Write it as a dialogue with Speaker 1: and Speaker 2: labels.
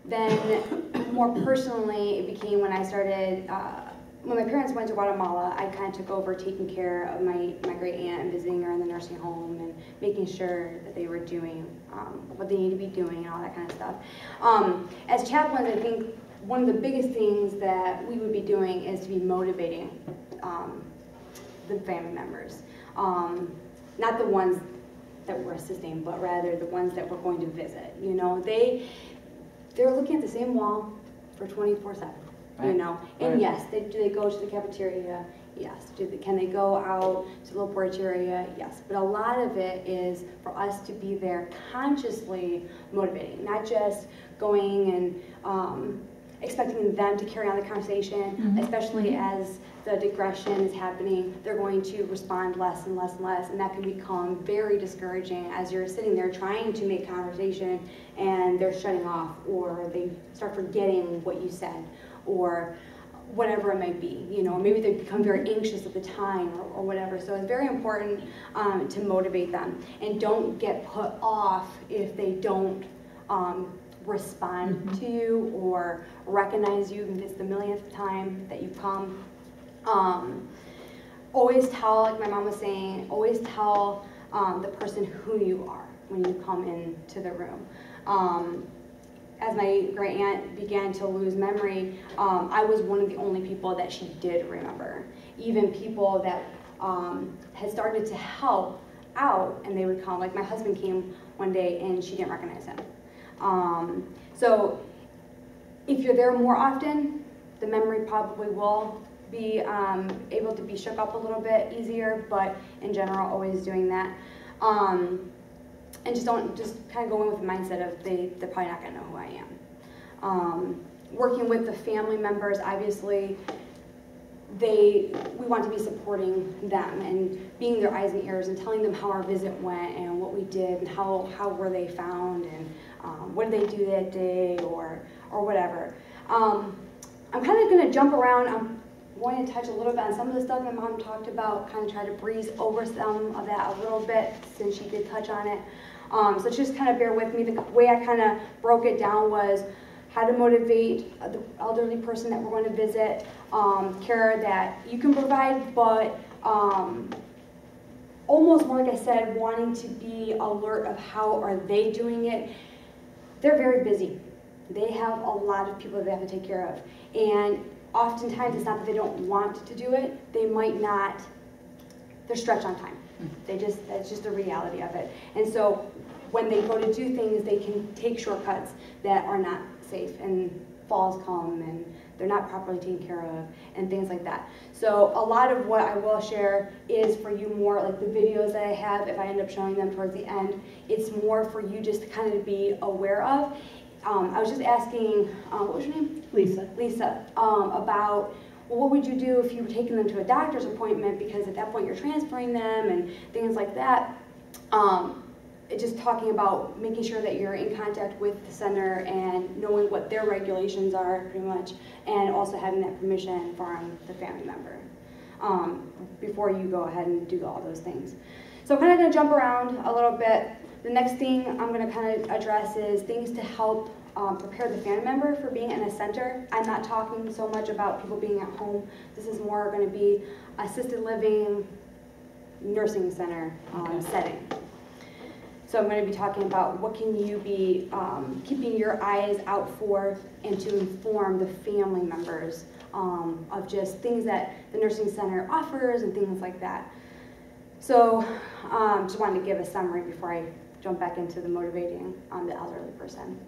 Speaker 1: Then more personally, it became when I started, when my parents went to Guatemala, I kind of took over taking care of my great aunt and visiting her in the nursing home and making sure that they were doing what they need to be doing and all that kind of stuff. As chaplains, I think one of the biggest things that we would be doing is to be motivating the family members. Not the ones that we're assisting, but rather the ones that we're going to visit. You know, they're looking at the same wall for 24/7. Right. You know, and yes, do they go to the cafeteria? Yes. Can they go out to the laboratory? Yes. But a lot of it is for us to be there consciously motivating, not just going and expecting them to carry on the conversation, especially as the digression is happening. They're going to respond less and less and less, and that can become very discouraging as you're sitting there trying to make conversation and they're shutting off, or they start forgetting what you said, or whatever it might be. You know, maybe they become very anxious at the time, or whatever. So it's very important to motivate them, and don't get put off if they don't respond to you or recognize you if it's the millionth time that you've come. Always tell, like my mom was saying, always tell the person who you are when you come into the room. As my great aunt began to lose memory, I was one of the only people that she did remember. Even people that had started to help out, and they would come. Like my husband came one day and she didn't recognize him. So if you're there more often, the memory probably will be able to be shook up a little bit easier, but in general, always doing that. And just kind of go in with the mindset of they're probably not going to know who I am. Working with the family members, obviously, we want to be supporting them and being their eyes and ears and telling them how our visit went and what we did and how were they found and what did they do that day or whatever. I'm kind of going to jump around. I'm going to touch a little bit on some of the stuff my mom talked about, kind of try to breeze over some of that a little bit since she did touch on it. So just kind of bear with me. The way I kind of broke it down was how to motivate the elderly person that we're going to visit, care that you can provide, but almost more, like I said, wanting to be alert of how are they doing it. They're very busy. They have a lot of people that they have to take care of. And oftentimes it's not that they don't want to do it, they might not, they're stretched on time. That's just the reality of it. And so when they go to do things, they can take shortcuts that are not safe, and falls come, and they're not properly taken care of, and things like that. So a lot of what I will share is for you more like the videos that I have, if I end up showing them towards the end, it's more for you just to kind of be aware of. I was just asking, what was your name?
Speaker 2: Lisa.
Speaker 1: Lisa, about, well, what would you do if you were taking them to a doctor's appointment, because at that point you're transferring them and things like that. Just talking about making sure that you're in contact with the center and knowing what their regulations are, pretty much, and also having that permission from the family member before you go ahead and do all those things. So I'm kind of going to jump around a little bit. The next thing I'm going to kind of address is things to help prepare the family member for being in a center. I'm not talking so much about people being at home. This is more going to be assisted living, nursing center setting. So I'm going to be talking about what can you be keeping your eyes out for, and to inform the family members of just things that the nursing center offers and things like that. So just wanted to give a summary before I jump back into the motivating the elderly person.